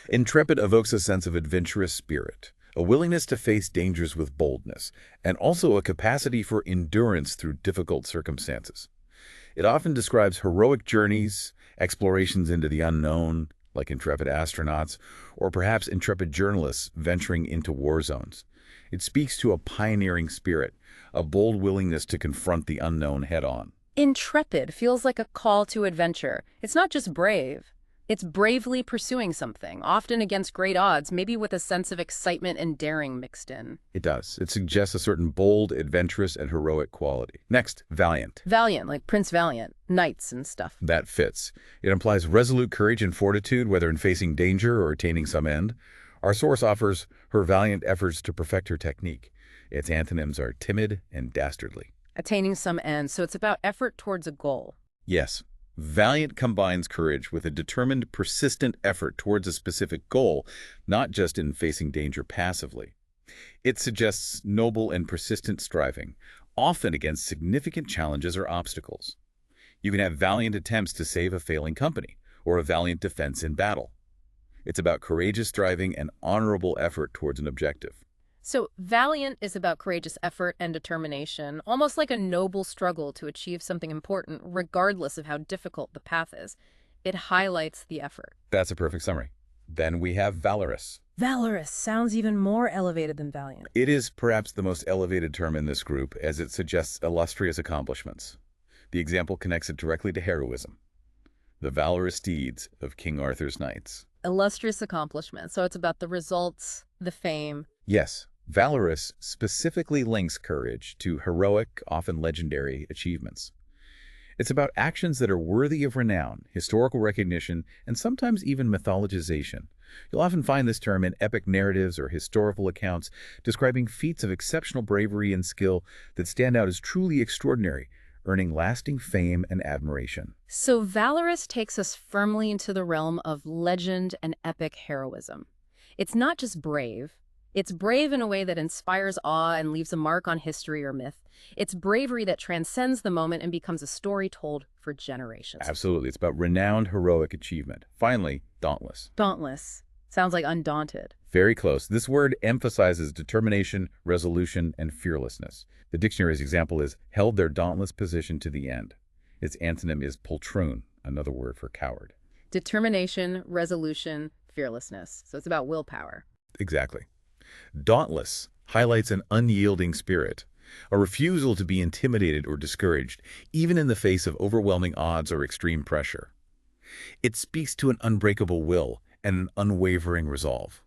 Intrepid evokes a sense of adventurous spirit, a willingness to face dangers with boldness, and also a capacity for endurance through difficult circumstances. It often describes heroic journeys, explorations into the unknown, like intrepid astronauts, or perhaps intrepid journalists venturing into war zones. It speaks to a pioneering spirit, a bold willingness to confront the unknown head-on. Intrepid feels like a call to adventure. It's not just brave. It's bravely pursuing something, often against great odds, maybe with a sense of excitement and daring mixed in. It does. It suggests a certain bold, adventurous, and heroic quality. Next, valiant. Valiant, like Prince Valiant, knights and stuff. That fits. It implies resolute courage and fortitude, whether in facing danger or attaining some end. Our source offers her valiant efforts to perfect her technique. Its antonyms are timid and dastardly. Attaining some end, so it's about effort towards a goal. Yes. Valiant combines courage with a determined, persistent effort towards a specific goal, not just in facing danger passively. It suggests noble and persistent striving, often against significant challenges or obstacles. You can have valiant attempts to save a failing company, or a valiant defense in battle. It's about courageous striving and honorable effort towards an objective. So valiant is about courageous effort and determination, almost like a noble struggle to achieve something important, regardless of how difficult the path is. It highlights the effort. That's a perfect summary. Then we have valorous. Valorous sounds even more elevated than valiant. It is perhaps the most elevated term in this group, as it suggests illustrious accomplishments. The example connects it directly to heroism. The valorous deeds of King Arthur's knights. Illustrious accomplishment, so it's about the results, the fame. Yes, valorous specifically links courage to heroic, often legendary achievements. It's about actions that are worthy of renown, historical recognition, and sometimes even mythologization. You'll often find this term in epic narratives or historical accounts describing feats of exceptional bravery and skill that stand out as truly extraordinary, earning lasting fame and admiration. So valorous takes us firmly into the realm of legend and epic heroism. It's not just brave. It's brave in a way that inspires awe and leaves a mark on history or myth. It's bravery that transcends the moment and becomes a story told for generations. Absolutely. It's about renowned heroic achievement. Finally, dauntless. Dauntless. Sounds like undaunted. Very close. This word emphasizes determination, resolution, and fearlessness. The dictionary's example is held their dauntless position to the end. Its antonym is poltroon, another word for coward. Determination, resolution, fearlessness. So it's about willpower. Exactly. Dauntless highlights an unyielding spirit, a refusal to be intimidated or discouraged, even in the face of overwhelming odds or extreme pressure. It speaks to an unbreakable will and an unwavering resolve.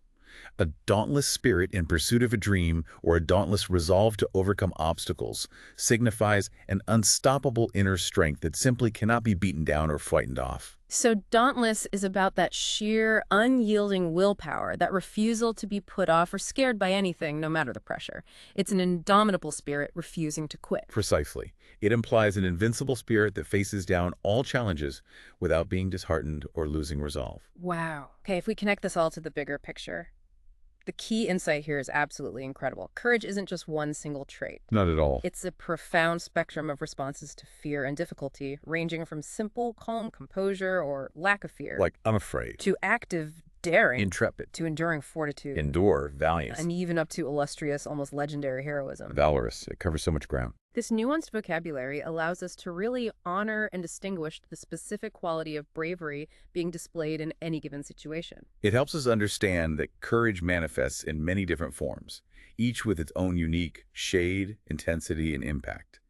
A dauntless spirit in pursuit of a dream or a dauntless resolve to overcome obstacles signifies an unstoppable inner strength that simply cannot be beaten down or frightened off. So dauntless is about that sheer, unyielding willpower, that refusal to be put off or scared by anything, no matter the pressure. It's an indomitable spirit refusing to quit. Precisely. It implies an invincible spirit that faces down all challenges without being disheartened or losing resolve. Wow. Okay, if we connect this all to the bigger picture, the key insight here is absolutely incredible. Courage isn't just one single trait. Not at all. It's a profound spectrum of responses to fear and difficulty, ranging from simple, calm composure or lack of fear Like unafraid, to active daring, intrepid, to enduring fortitude, endure, valiant, and even up to illustrious, almost legendary heroism. valorous. It covers so much ground. This nuanced vocabulary allows us to really honor and distinguish the specific quality of bravery being displayed in any given situation. It helps us understand that courage manifests in many different forms, each with its own unique shade, intensity, and impact.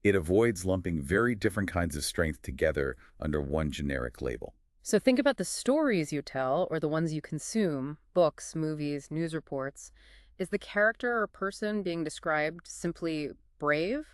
It avoids lumping very different kinds of strength together under one generic label. So think about the stories you tell or the ones you consume, books, movies, news reports. Is the character or person being described simply brave?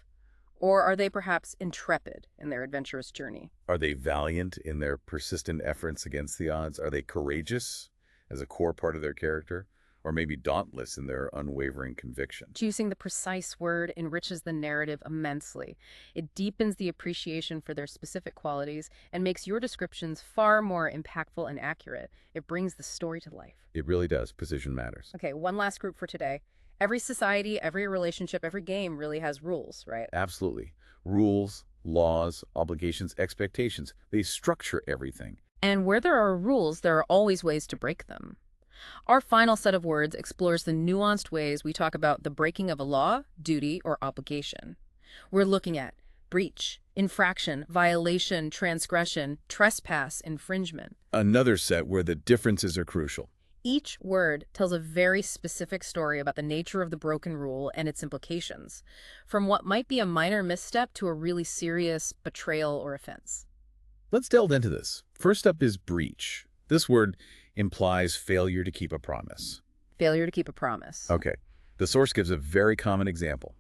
Or are they perhaps intrepid in their adventurous journey? Are they valiant in their persistent efforts against the odds? Are they courageous as a core part of their character? Or maybe dauntless in their unwavering conviction? Choosing the precise word enriches the narrative immensely. It deepens the appreciation for their specific qualities and makes your descriptions far more impactful and accurate. It brings the story to life. It really does. Precision matters. Okay, one last group for today. Every society, every relationship, every game really has rules, right? Absolutely. Rules, laws, obligations, expectations, they structure everything. And where there are rules, there are always ways to break them. Our final set of words explores the nuanced ways we talk about the breaking of a law, duty, or obligation. We're looking at breach, infraction, violation, transgression, trespass, infringement. Another set where the differences are crucial. Each word tells a very specific story about the nature of the broken rule and its implications, from what might be a minor misstep to a really serious betrayal or offense. Let's delve into this. First up is breach. This word implies failure to keep a promise. Failure to keep a promise. Okay. The source gives a very common example.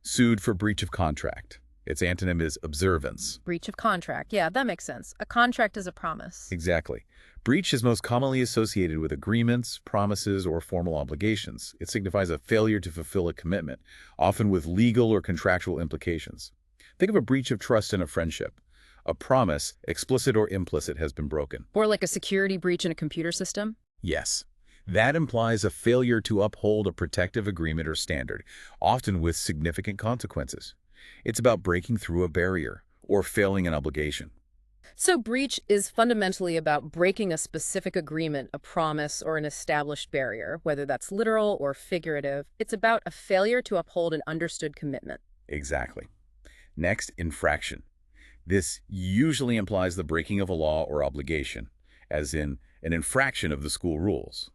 Sued for breach of contract. Its antonym is observance. Breach of contract. Yeah, that makes sense. A contract is a promise. Exactly. Breach is most commonly associated with agreements, promises, or formal obligations. It signifies a failure to fulfill a commitment, often with legal or contractual implications. Think of a breach of trust in a friendship. A promise, explicit or implicit, has been broken. Or like a security breach in a computer system. Yes. That implies a failure to uphold a protective agreement or standard, often with significant consequences. It's about breaking through a barrier or failing an obligation. So breach is fundamentally about breaking a specific agreement, a promise, or an established barrier, whether that's literal or figurative. It's about a failure to uphold an understood commitment. Exactly. Next, infraction. This usually implies the breaking of a law or obligation, as in an infraction of the school rules.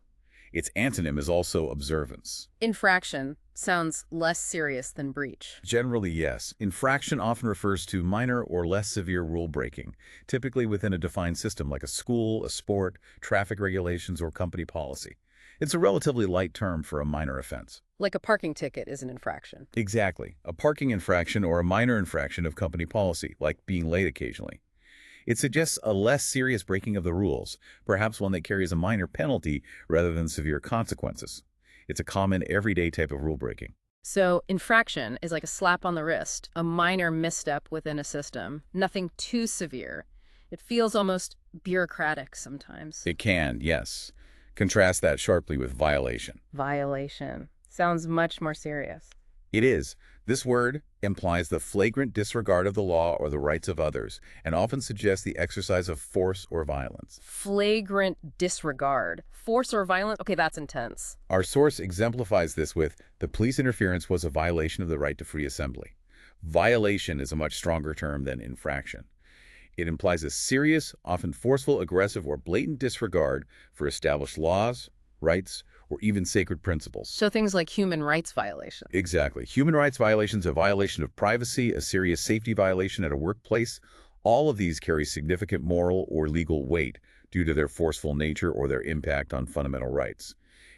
Its antonym is also observance. Infraction sounds less serious than breach. Generally, yes. Infraction often refers to minor or less severe rule breaking, typically within a defined system like a school, a sport, traffic regulations, or company policy. It's a relatively light term for a minor offense. Like a parking ticket is an infraction. Exactly. A parking infraction or a minor infraction of company policy, like being late occasionally. It suggests a less serious breaking of the rules, perhaps one that carries a minor penalty rather than severe consequences. It's a common, everyday type of rule breaking. So infraction is like a slap on the wrist, a minor misstep within a system, nothing too severe. It feels almost bureaucratic sometimes. It can, yes. Contrast that sharply with violation. Violation sounds much more serious. It is. This word implies the flagrant disregard of the law or the rights of others, and often suggests the exercise of force or violence. Flagrant disregard. Force or violence? Okay, that's intense. Our source exemplifies this with, the police interference was a violation of the right to free assembly. Violation is a much stronger term than infraction. It implies a serious, often forceful, aggressive, or blatant disregard for established laws, rights, or even sacred principles. So things like human rights violations. Exactly. Human rights violations, a violation of privacy, a serious safety violation at a workplace, all of these carry significant moral or legal weight due to their forceful nature or their impact on fundamental rights.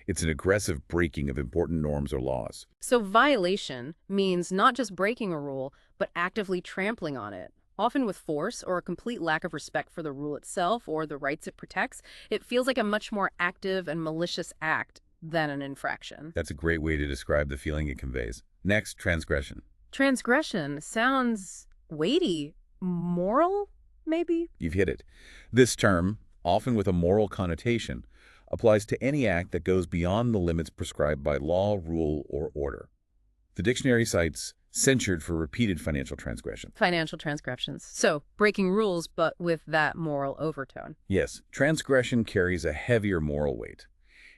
It's an aggressive breaking of important norms or laws. So violation means not just breaking a rule, but actively trampling on it, often with force or a complete lack of respect for the rule itself or the rights it protects. It feels like a much more active and malicious act than an infraction. That's a great way to describe the feeling it conveys. Next, transgression. Transgression sounds weighty, moral, maybe? You've hit it. This term, often with a moral connotation, applies to any act that goes beyond the limits prescribed by law, rule, or order. The dictionary cites censured for repeated financial transgression. Financial transgressions. So, breaking rules, but with that moral overtone. Yes, transgression carries a heavier moral weight.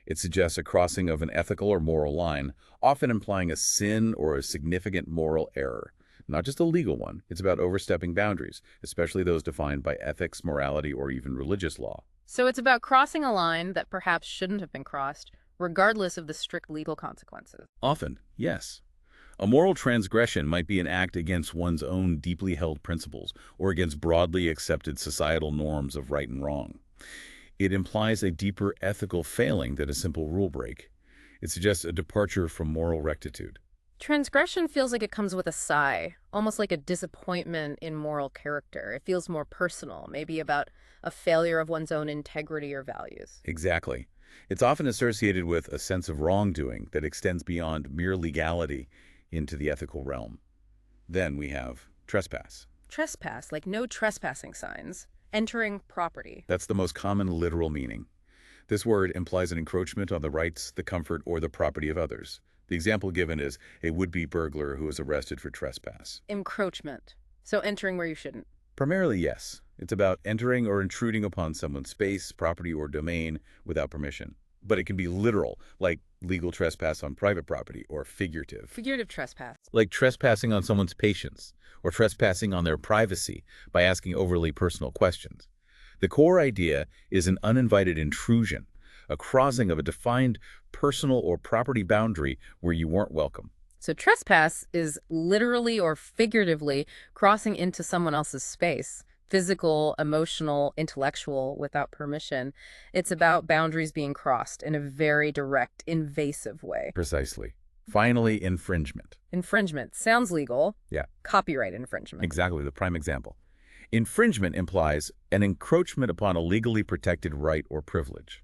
It suggests a crossing of an ethical or moral line, often implying a sin or a significant moral error. Not just a legal one, it's about overstepping boundaries, especially those defined by ethics, morality, or even religious law. So it's about crossing a line that perhaps shouldn't have been crossed, regardless of the strict legal consequences. Often, yes. A moral transgression might be an act against one's own deeply held principles or against broadly accepted societal norms of right and wrong. It implies a deeper ethical failing than a simple rule break. It suggests a departure from moral rectitude. Transgression feels like it comes with a sigh, almost like a disappointment in moral character. It feels more personal, maybe about a failure of one's own integrity or values. Exactly. It's often associated with a sense of wrongdoing that extends beyond mere legality into the ethical realm. Then we have trespass. Trespass, like no trespassing signs. Entering property. That's the most common literal meaning. This word implies an encroachment on the rights, the comfort, or the property of others. The example given is a would-be burglar who is arrested for trespass. Encroachment. So entering where you shouldn't. Primarily, yes. It's about entering or intruding upon someone's space, property, or domain without permission. But it can be literal, like legal trespass on private property, or figurative. Figurative trespass. Like trespassing on someone's patience, or trespassing on their privacy by asking overly personal questions. The core idea is an uninvited intrusion, a crossing of a defined personal or property boundary where you weren't welcome. So trespass is literally or figuratively crossing into someone else's space, physical, emotional, intellectual, without permission. It's about boundaries being crossed in a very direct, invasive way. Precisely. Finally, infringement. Infringement sounds legal. Yeah. Copyright infringement. Exactly, the prime example. Infringement implies an encroachment upon a legally protected right or privilege.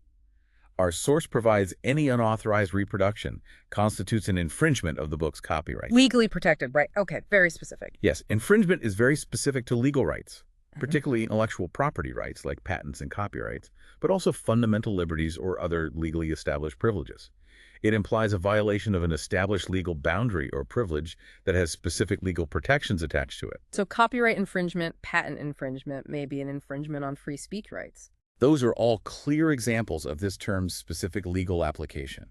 Our source provides any unauthorized reproduction constitutes an infringement of the book's copyright. Legally protected, right? Okay, very specific. Yes, infringement is very specific to legal rights, particularly intellectual property rights like patents and copyrights, but also fundamental liberties or other legally established privileges. It implies a violation of an established legal boundary or privilege that has specific legal protections attached to it. So copyright infringement, patent infringement may be an infringement on free speech rights. Those are all clear examples of this term's specific legal application.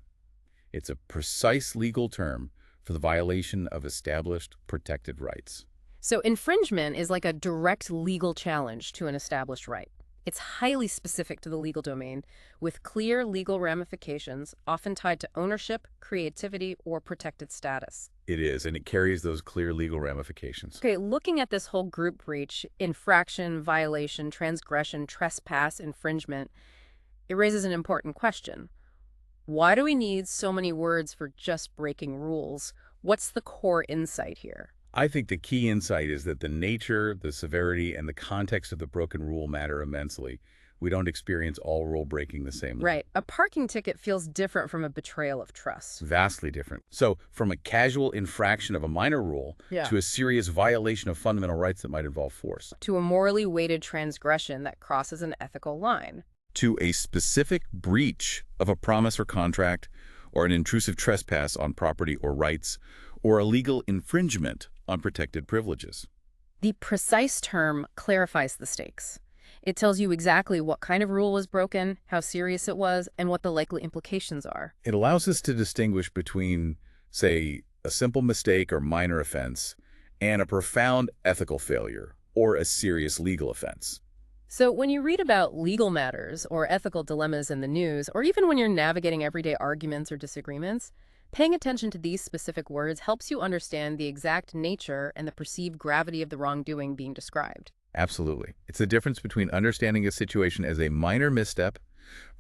It's a precise legal term for the violation of established protected rights. So infringement is like a direct legal challenge to an established right. It's highly specific to the legal domain, with clear legal ramifications, often tied to ownership, creativity, or protected status. It is, and it carries those clear legal ramifications. Okay, looking at this whole group breach, infraction, violation, transgression, trespass, infringement, it raises an important question. Why do we need so many words for just breaking rules? What's the core insight here? I think the key insight is that the nature, the severity, and the context of the broken rule matter immensely. We don't experience all rule breaking the same way. Right. A parking ticket feels different from a betrayal of trust. Vastly different. So from a casual infraction of a minor rule to a serious violation of fundamental rights that might involve force. To a morally weighted transgression that crosses an ethical line. To a specific breach of a promise or contract, or an intrusive trespass on property or rights, or a legal infringement on protected privileges. The precise term clarifies the stakes. It tells you exactly what kind of rule was broken, how serious it was, and what the likely implications are. It allows us to distinguish between, say, a simple mistake or minor offense and a profound ethical failure or a serious legal offense. So when you read about legal matters or ethical dilemmas in the news, or even when you're navigating everyday arguments or disagreements, paying attention to these specific words helps you understand the exact nature and the perceived gravity of the wrongdoing being described. Absolutely. It's the difference between understanding a situation as a minor misstep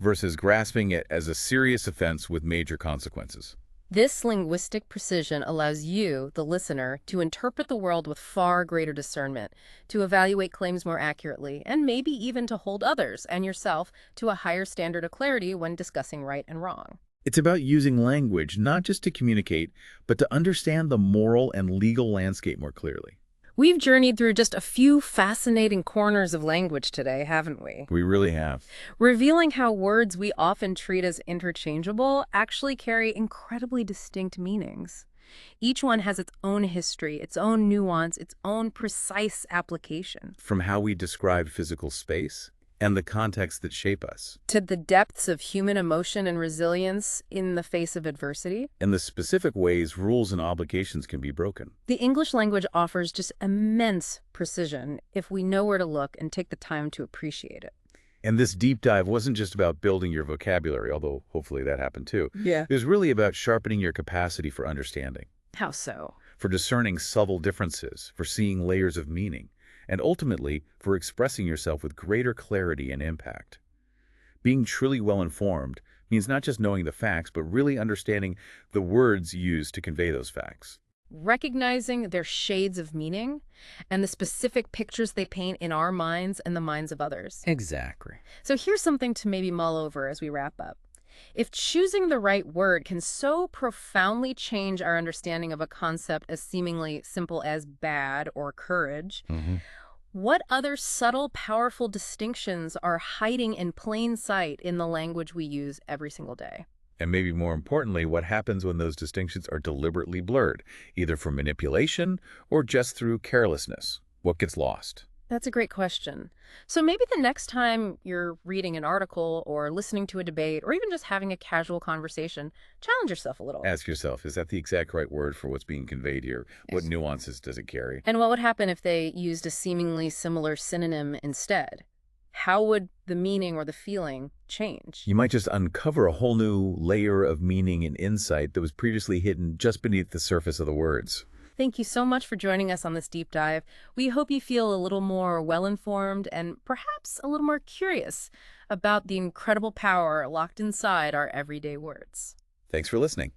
versus grasping it as a serious offense with major consequences. This linguistic precision allows you, the listener, to interpret the world with far greater discernment, to evaluate claims more accurately, and maybe even to hold others and yourself to a higher standard of clarity when discussing right and wrong. It's about using language not just to communicate, but to understand the moral and legal landscape more clearly. We've journeyed through just a few fascinating corners of language today, haven't we? We really have. Revealing how words we often treat as interchangeable actually carry incredibly distinct meanings. Each one has its own history, its own nuance, its own precise application. From how we describe physical space and the contexts that shape us, To the depths of human emotion and resilience in the face of adversity, and the specific ways rules and obligations can be broken. the English language offers just immense precision if we know where to look and take the time to appreciate it. And this deep dive wasn't just about building your vocabulary, although hopefully that happened too. Yeah. It was really about sharpening your capacity for understanding, How so? for discerning subtle differences, for seeing layers of meaning, and ultimately for expressing yourself with greater clarity and impact. Being truly well-informed means not just knowing the facts, but really understanding the words used to convey those facts. Recognizing their shades of meaning and the specific pictures they paint in our minds and the minds of others. Exactly. So here's something to maybe mull over as we wrap up. If choosing the right word can so profoundly change our understanding of a concept as seemingly simple as bad or courage, what other subtle, powerful distinctions are hiding in plain sight in the language we use every single day? And maybe more importantly, what happens when those distinctions are deliberately blurred, either for manipulation or just through carelessness? What gets lost? That's a great question. So maybe the next time you're reading an article or listening to a debate or even just having a casual conversation, challenge yourself a little. Ask yourself, is that the exact right word for what's being conveyed here? What Yes. nuances does it carry? And what would happen if they used a seemingly similar synonym instead? How would the meaning or the feeling change? You might just uncover a whole new layer of meaning and insight that was previously hidden just beneath the surface of the words. Thank you so much for joining us on this deep dive. We hope you feel a little more well-informed and perhaps a little more curious about the incredible power locked inside our everyday words. Thanks for listening.